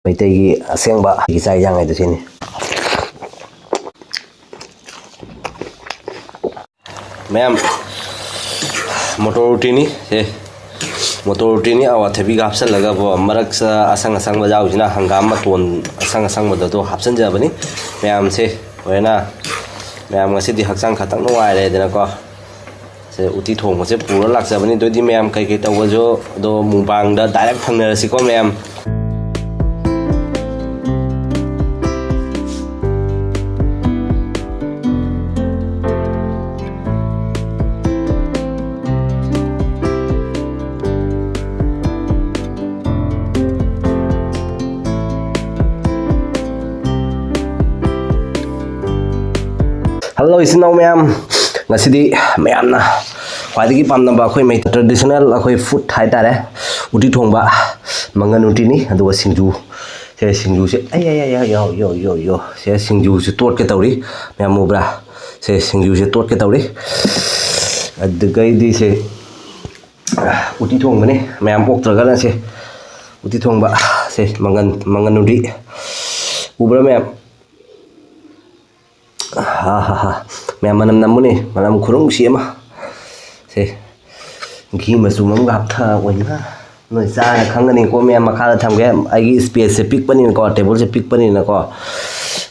ꯃꯩꯇꯩꯒꯤ ꯑꯁꯦꯡꯕ ꯆꯥꯛ ꯏꯟꯖꯥꯡ ꯍꯥꯏꯗꯣ ꯁꯤꯅꯤ꯫ ꯃꯌꯥꯝ ꯃꯣꯇꯣꯔ ꯎꯇꯤꯅꯤ ꯃꯣꯇꯣꯔ ꯎꯇꯤꯅꯤ ꯑꯋꯥꯊꯕꯤꯒ ꯍꯥꯞꯆꯜꯂꯒ ꯃꯔꯛꯁ ꯑꯁꯪꯕ ꯌꯥꯎꯁꯤꯅ ꯍꯪꯒꯥꯝ ꯃꯇꯣꯟ ꯑꯁꯪꯕꯗꯣ ꯍꯥꯞꯆꯟꯖꯕꯅꯤ ꯃꯌꯥꯝꯁꯦ ꯂꯣꯏꯅ ꯃꯌꯥꯝ ꯉꯁꯤꯗꯤ ꯍꯛꯆꯥꯡ ꯈꯇꯪ ꯅꯨꯡꯉꯥꯏꯔꯦꯗꯅꯀꯣ 우티 ꯊꯣꯡꯕꯁꯦ ꯄꯨꯔ ꯂꯥꯛꯆꯕꯅꯤ ꯑꯗꯨꯗꯤ ꯃꯌꯥꯝ ꯀꯩꯀꯩ ꯇꯧꯕꯁꯨ ꯑꯗꯣ ꯃꯨꯛꯕꯥꯡꯗ ꯗꯥꯏꯔꯦꯛ ꯐꯪꯅꯔꯁꯤꯀꯣ ꯃꯌꯥꯝ Hello isinau ma'am ngasidi ma'am na khwaidagi pamnaba akhoi mai traditional akhoi food haitare uti thongba mangan uti ni aduga singju se ay yo se singju se tot ke tawri ma'am ubra se singju se tot ke tawri aduga idi se uti thongba ni ma'am oktraga na se uti thongba se mangan uti ubra ma'am mẹ manam namune manam khurung siama se ghee मसुमम गापथा ओइना noi cha khangani ko me makhala thamge agi space se pick pani ko table se pick pani na ko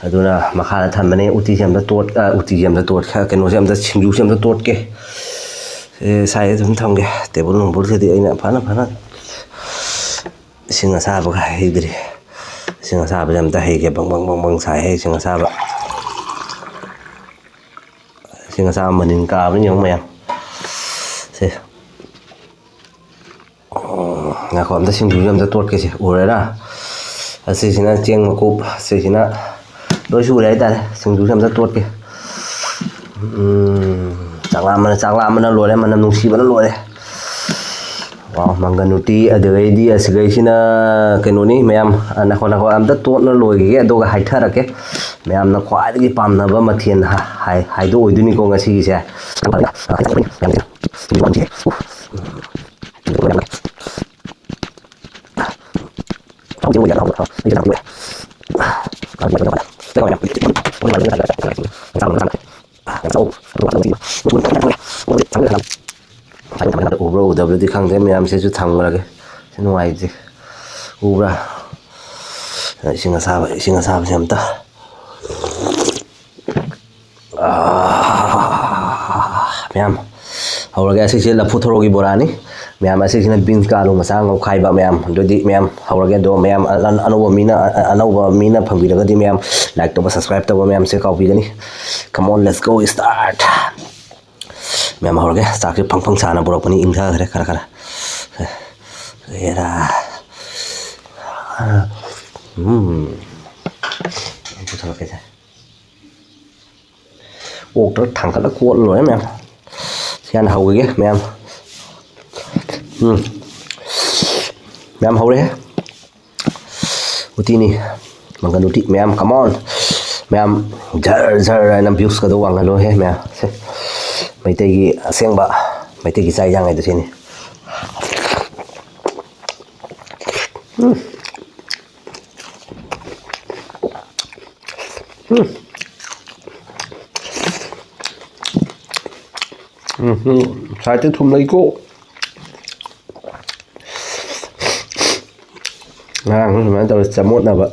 aduna makhala thamane uti jamda tot kha keno jamda singju jamda tot ke sai dum thamge table nong bol se di aina phana singa sa ba haidri singa sa ba jamda haige bang sai he singa sa ba singa sa manin ka bni yong mayam se nga khom da singju yam da tot ke se urera ase sina cheng makup se sina doi su dai ta singju yam da tot ke changla mana lore mana nungsi bana lore wow manganuti adai di asgai sina kenoni mayam na khona ko am da tot na loi ge adoga haithara ke mayam na khwaidagi pamnaba mathian haido oiduni ko ngasi gi se ubra udabdi khangde mayam se ju thangrage se nuai ji ubra singa saba jamta mayam hauraga se se lapu thorogi borani mayam ase sina beans ka alu masa ngau khai ba mayam dodi mayam hauraga do mayam anova mina phambiraga di mayam like to subscribe to mayam se copy gani come on let's go start mayam hauraga sakri phang chana borok pani ingha khare khara era puthara ke okta thangkala ko loi mayam sian hauge mayam mayam haure uti ni mangan uti mayam come on mayam jar na views ka do wangalo he mayam se maitegi asengba maitegi chai jang ai do sini sai tới thùng lấy cô không phải tao chấm một nào vậy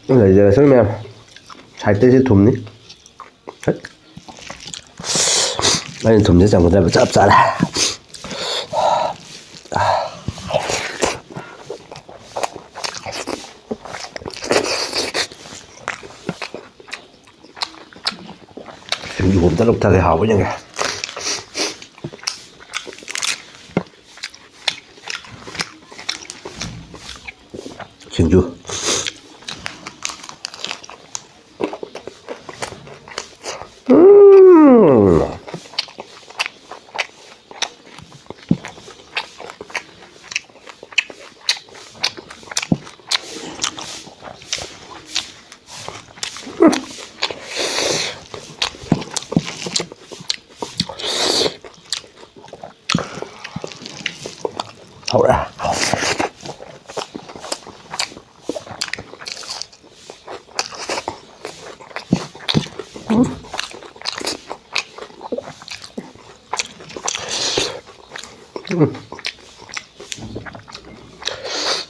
rồi giờ xem em sai tới thùng đi đây thùng sẽ chẳng có thể chắp ra này dùng hộp rất là thật hảo với nhau singju hậu ra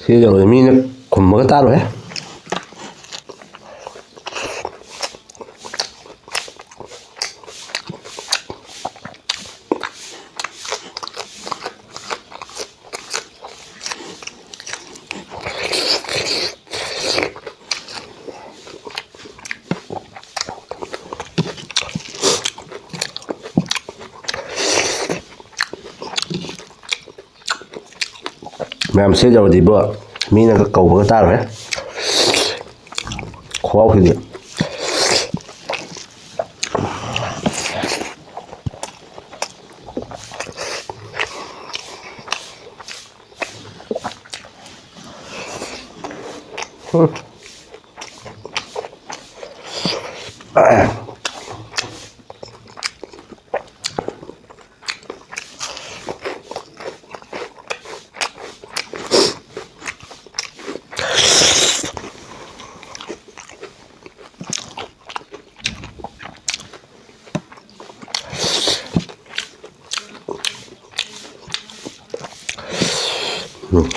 ꯁꯤ ꯌꯧꯔꯦ ꯃꯤꯅ ꯈꯨꯝꯃꯒ ꯇꯥꯔꯣꯏ ꯃꯌꯥꯝ ꯁꯤ ꯌꯧꯔꯗꯤꯕꯣ ꯃꯤꯅꯒ ꯀꯧꯕꯒ ꯇꯥꯔꯣꯏ ꯈꯨꯍꯥꯎꯁꯤꯗꯤ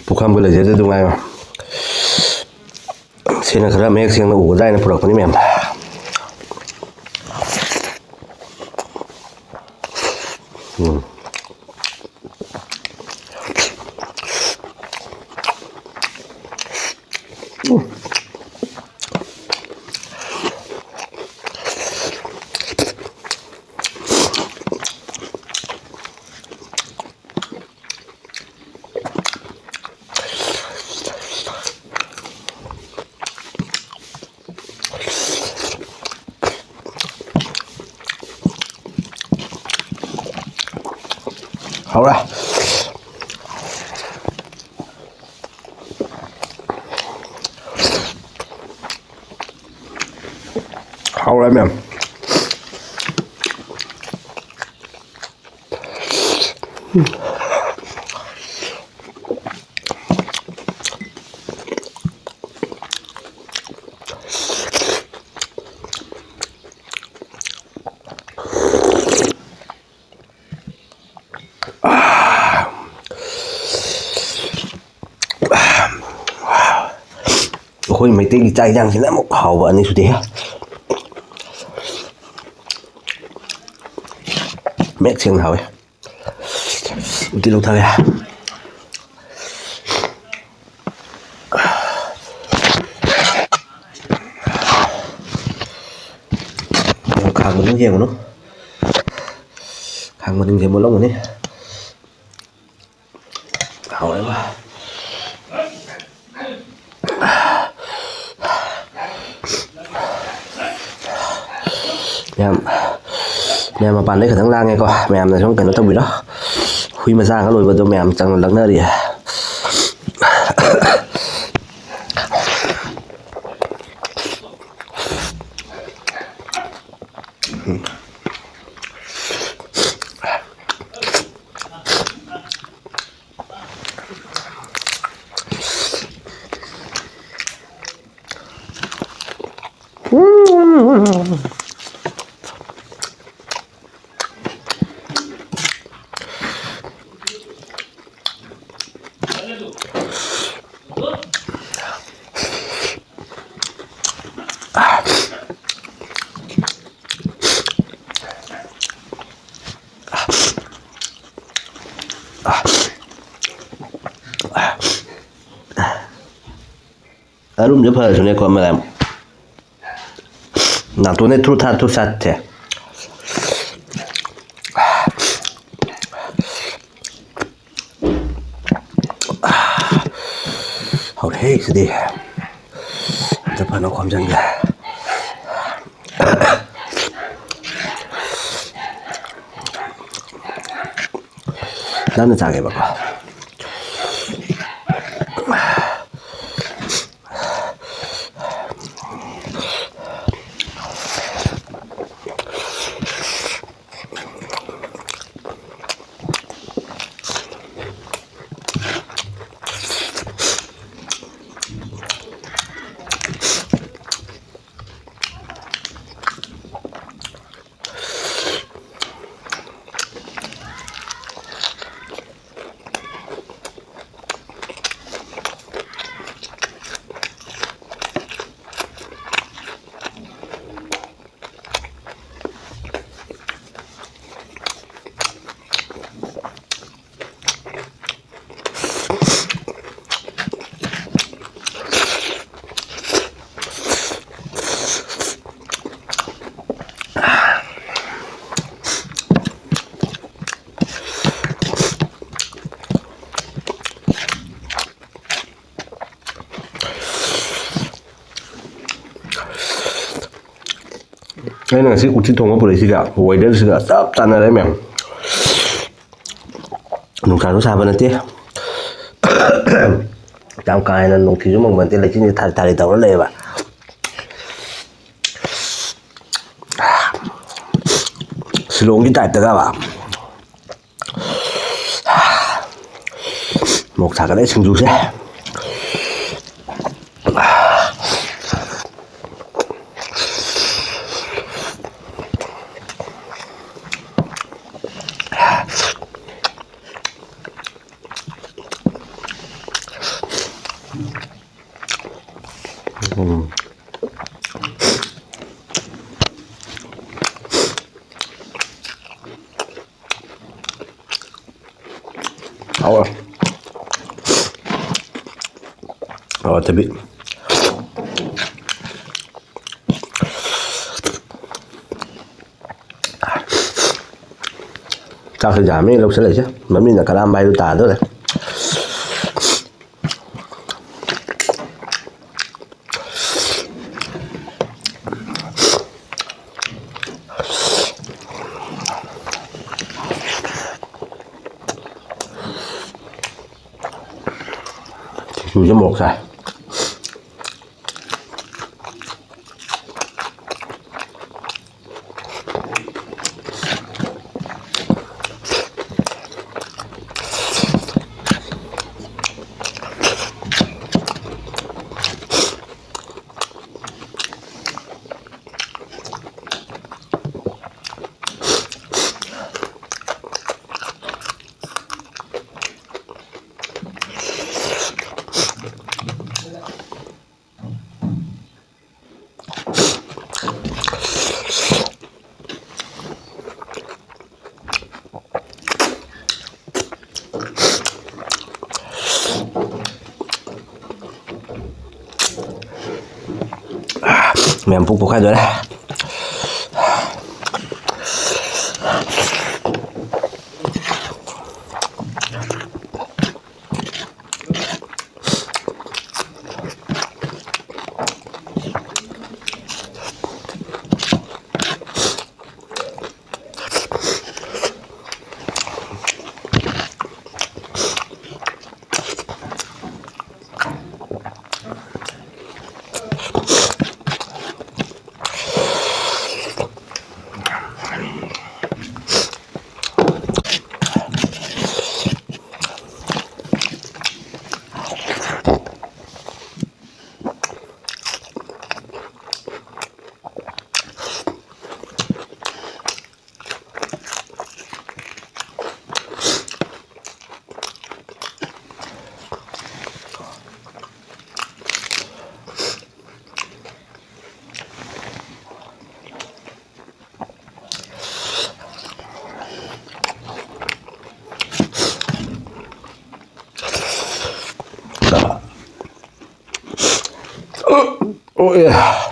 ꯄꯨꯈꯝꯒ ꯂꯩꯖꯗꯦ ꯅꯨꯡꯉꯥꯏꯕ ꯁꯤꯅ ꯈꯔ ꯃꯌꯦꯛ ꯁꯦꯡꯅ ꯎꯒꯗ꯭ꯔꯥ ꯄꯨꯔꯛꯄꯅꯤ ꯃꯌꯥꯝ hậu ra hậu ra mềm ꯑꯩꯈꯣꯏ ꯃꯩꯇꯩꯒꯤ ꯆꯥꯛ ꯏꯟꯖꯥꯡꯁꯤꯅ ꯑꯃꯨꯛ ꯍꯥꯎꯕ ꯑꯅꯤꯁꯨꯗꯤ ꯃꯌꯦꯛ ꯁꯦꯡꯅ ꯍꯥꯎꯋꯦ ꯎꯇꯤ ꯂꯧꯊꯒꯦ ꯈꯥꯡ ꯃꯅꯤꯡ ꯌꯦꯡꯒꯅꯨ ꯈꯥꯡ ꯃꯅꯤꯡꯁꯦ ꯃꯨꯠꯂꯝꯒꯅꯤ ꯍꯥꯎꯋꯦꯕ ꯃꯌꯥꯝ ꯃꯄꯥꯟꯗꯩ ꯈꯤꯇꯪ ꯂꯥꯡꯉꯦꯀꯣ ꯃꯌꯥꯝꯅ ꯁꯨꯝ ꯀꯩꯅꯣ ꯇꯧꯕꯤꯔꯣ ꯍꯨꯏ ꯃꯆꯥꯒ ꯂꯣꯏꯕꯗꯣ ꯃꯌꯥꯝ ꯆꯪꯅ ꯂꯛꯅꯔꯤꯌꯦ ꯑꯔꯨꯝꯁꯦ ꯐꯔꯁꯨꯅꯦꯀꯣ ꯃꯌꯥꯝ ꯅꯥꯇꯣꯟꯗꯩ ꯊ꯭ꯔꯨ ꯊꯥꯠꯁꯦ ꯍꯧꯔꯦ ꯁꯤꯗꯤ ꯑꯝꯇ ꯐꯅ ꯈꯣꯝꯖꯟꯒꯦ ꯅꯪꯅ ꯆꯥꯒꯦꯕꯀꯣ ꯑꯩꯅ ꯉꯁꯤ ꯎꯇꯤ ꯊꯣꯡꯕ ꯄꯨꯔꯛꯏꯁꯤꯒ ꯋꯦꯗꯔꯁꯤꯒ ꯆꯞ ꯆꯥꯟꯅꯔꯦ ꯃꯌꯥꯝ ꯅꯨꯡꯁꯥꯁꯨ ꯁꯥꯕ ꯅꯠꯇꯦ ꯌꯥꯝ ꯀꯥ ꯍꯦꯟꯅ ꯅꯨꯡꯊꯤꯁꯨ ꯃꯪꯕ ꯅꯠꯇꯦ ꯂꯩꯆꯤꯟꯁꯦ ꯊꯥꯔꯤ ꯊꯥꯔꯤ ꯇꯧꯔ ꯂꯩꯌꯦꯕ ꯁꯤꯂꯣꯡꯒꯤ ꯇꯥꯏꯞꯇꯒꯕ ꯃꯣꯛ ꯁꯥꯒꯠꯂꯦ ꯁꯤꯡꯖꯨꯁꯦ 하와 대비 chào thầy giảm ấy lâu sẽ lại chứ mắm mình là cả lam bay đôi tả nữa này dù cho một rồi mềm phục của khai rồi đấy oh yeah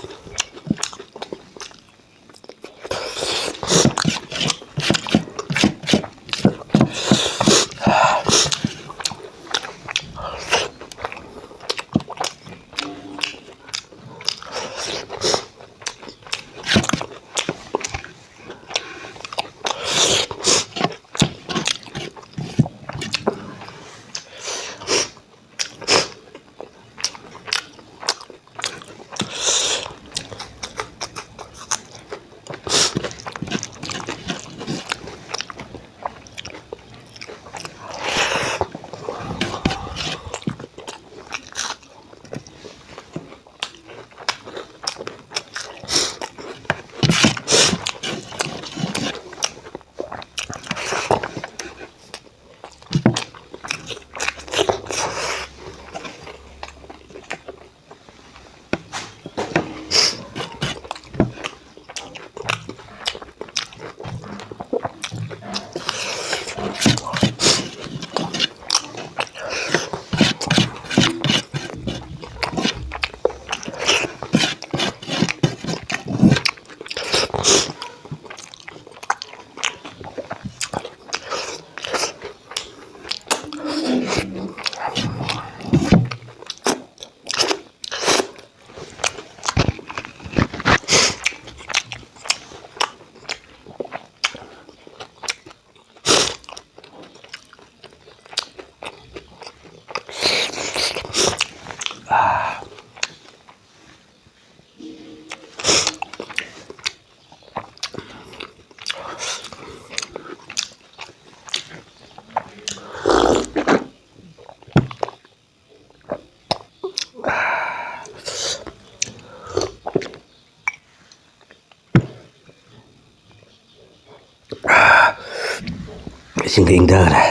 ꯏꯁꯤꯡꯒ ꯏꯪꯊꯈ꯭ꯔꯦ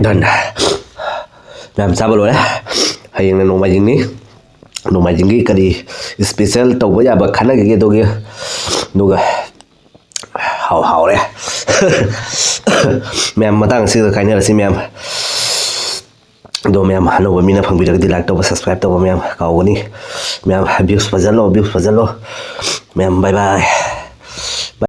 ꯗꯟ ꯃꯌꯥꯝ ꯆꯥꯕ ꯂꯣꯏꯔꯦ ꯍꯌꯦꯡꯅ ꯅꯣꯡꯃꯥꯏꯖꯤꯡꯅꯤ ꯅꯣꯡꯃꯥꯏꯖꯤꯡꯒꯤ ꯀꯔꯤ ꯁ꯭ꯄꯦꯁꯦꯜ ꯇꯧꯕ ꯌꯥꯕ ꯈꯟꯅꯈꯤꯒꯦ ꯑꯗꯨꯒ ꯍꯥꯎꯔꯦ ꯃꯌꯥꯝ ꯃꯇꯥꯡ ꯑꯁꯤꯗ ꯀꯥꯏꯅꯔꯁꯤ ꯃꯌꯥꯝ ꯑꯗꯣ ꯃꯌꯥꯝ ꯑꯅꯧꯕ ꯃꯤꯅ ꯐꯪꯕꯤꯔꯒꯗꯤ ꯂꯥꯏꯛ ꯇꯧꯕ ꯁꯕꯁꯀ꯭ꯔꯥꯏꯕ ꯇꯧꯕ ꯃꯌꯥꯝ ꯀꯥꯎꯒꯅꯤ ꯃꯌꯥꯝ ꯚ꯭ꯌꯨꯁ ꯐꯖꯜꯂꯣ ꯃꯌꯥꯝ ꯕꯥꯏ ꯕꯥꯏ